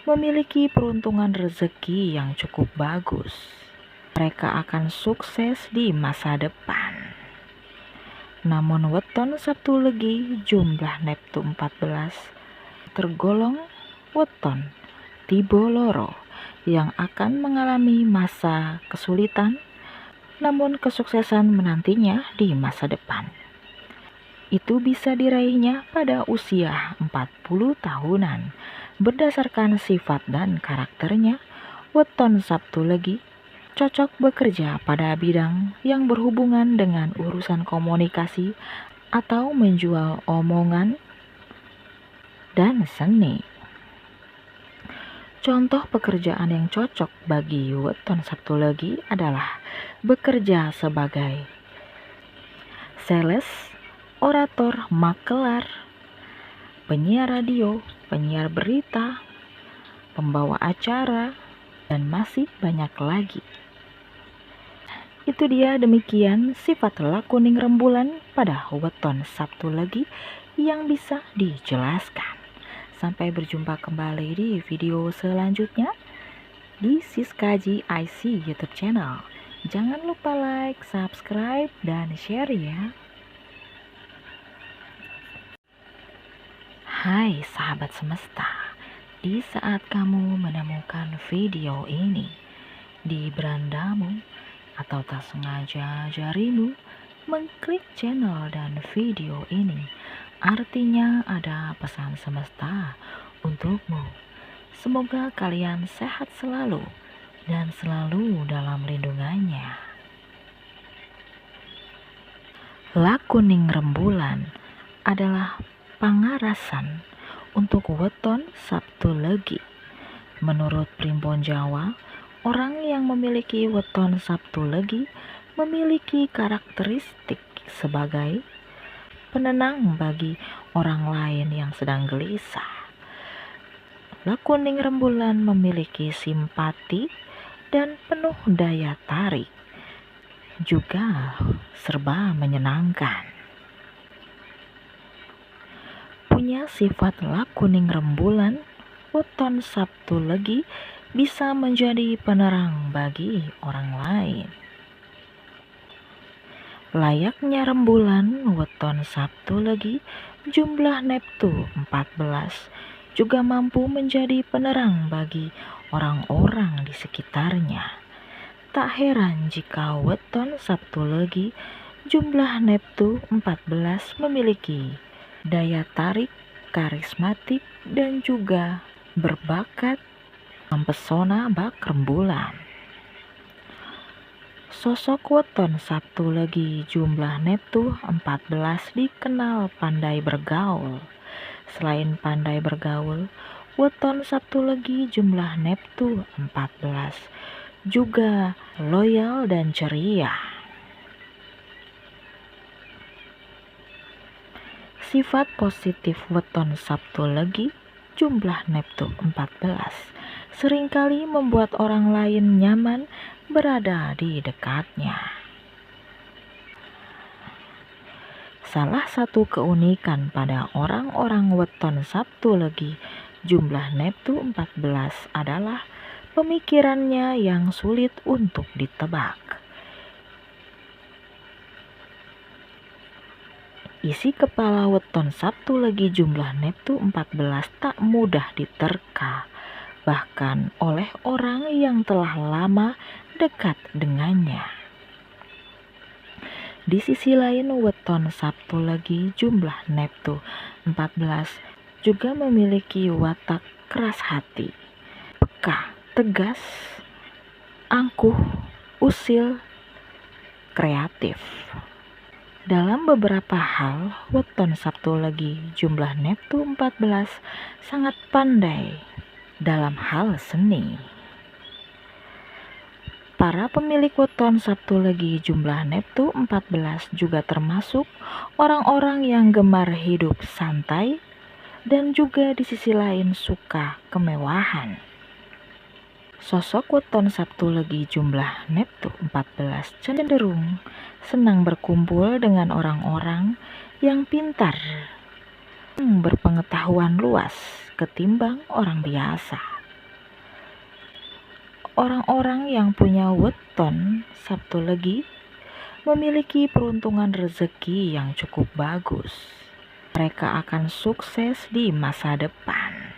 Speaker 1: memiliki peruntungan rezeki yang cukup bagus. Mereka akan sukses di masa depan. Namun weton Sabtu Legi jumlah Neptu 14 tergolong weton tiba loro yang akan mengalami masa kesulitan, namun kesuksesan menantinya di masa depan. Itu bisa diraihnya pada usia 40 tahunan. Berdasarkan sifat dan karakternya, weton Sabtu Legi cocok bekerja pada bidang yang berhubungan dengan urusan komunikasi atau menjual omongan dan seni. Contoh pekerjaan yang cocok bagi weton Sabtu Legi adalah bekerja sebagai sales, orator, makelar, penyiar radio, penyiar berita, pembawa acara, dan masih banyak lagi. Itu dia, demikian sifat lakuning rembulan pada weton Sabtu Legi yang bisa dijelaskan. Sampai berjumpa kembali di video selanjutnya di Siskaji IC YouTube channel. Jangan lupa like, subscribe, dan share ya. Hai sahabat semesta, di saat kamu menemukan video ini di berandamu atau tak sengaja jarimu mengklik channel dan video ini, artinya ada pesan semesta untukmu. Semoga kalian sehat selalu dan selalu dalam lindungannya. Lakuning rembulan adalah pangarasan untuk weton Sabtu Legi. Menurut Primbon Jawa, orang yang memiliki weton Sabtu Legi memiliki karakteristik sebagai penenang bagi orang lain yang sedang gelisah. Lakuning rembulan memiliki simpati dan penuh daya tarik, juga serba menyenangkan. Punya sifat lakuning rembulan, weton Sabtu Legi bisa menjadi penerang bagi orang lain. Layaknya rembulan, weton Sabtu Legi jumlah Neptu 14 juga mampu menjadi penerang bagi orang-orang di sekitarnya. Tak heran jika weton Sabtu Legi jumlah Neptu 14 memiliki daya tarik, karismatik, dan juga berbakat mempesona bak rembulan. Sosok weton Sabtu Legi jumlah Neptu 14 dikenal pandai bergaul. Selain pandai bergaul, weton Sabtu Legi jumlah Neptu 14 juga loyal dan ceria. Sifat positif weton Sabtu Legi jumlah Neptu 14 seringkali membuat orang lain nyaman berada di dekatnya. Salah satu keunikan pada orang-orang weton Sabtu Legi jumlah Neptu 14 adalah pemikirannya yang sulit untuk ditebak. Isi kepala weton Sabtu Legi jumlah Neptu 14 tak mudah diterka, bahkan oleh orang yang telah lama dekat dengannya. Di sisi lain, weton Sabtu Legi jumlah Neptu 14 juga memiliki watak keras hati, peka, tegas, angkuh, usil, kreatif. Dalam beberapa hal, weton Sabtu Legi jumlah Neptu 14 sangat pandai dalam hal seni. Para pemilik weton Sabtu Legi jumlah Neptu 14 juga termasuk orang-orang yang gemar hidup santai dan juga di sisi lain suka kemewahan. Sosok weton Sabtu Legi jumlah Neptu 14 cenderung senang berkumpul dengan orang-orang yang pintar, berpengetahuan luas ketimbang orang biasa. Orang-orang yang punya weton Sabtu Legi memiliki peruntungan rezeki yang cukup bagus. Mereka akan sukses di masa depan.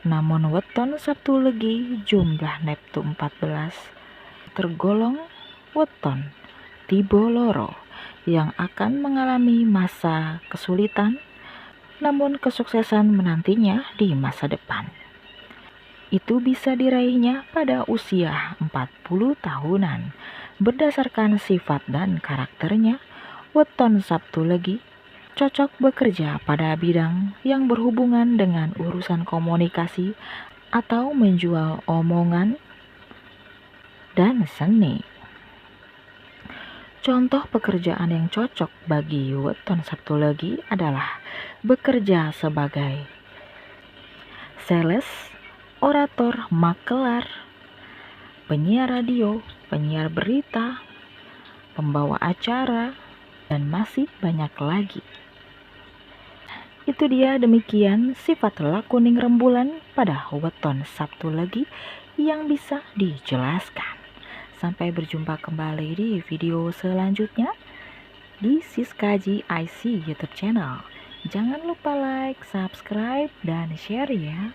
Speaker 1: Namun weton Sabtu Legi jumlah neptu 14 tergolong weton tiba loro yang akan mengalami masa kesulitan, namun kesuksesan menantinya di masa depan. Itu bisa diraihnya pada usia 40 tahunan. Berdasarkan sifat dan karakternya, weton Sabtu Legi cocok bekerja pada bidang yang berhubungan dengan urusan komunikasi atau menjual omongan dan seni. Contoh pekerjaan yang cocok bagi weton Sabtu Legi adalah bekerja sebagai sales, orator, makelar, penyiar radio, penyiar berita, pembawa acara, dan masih banyak lagi. Itu dia, demikian sifat lakuning rembulan pada weton Sabtu Legi yang bisa dijelaskan. Sampai berjumpa kembali di video selanjutnya di Siskaji IC YouTube channel. Jangan lupa like, subscribe, dan share ya.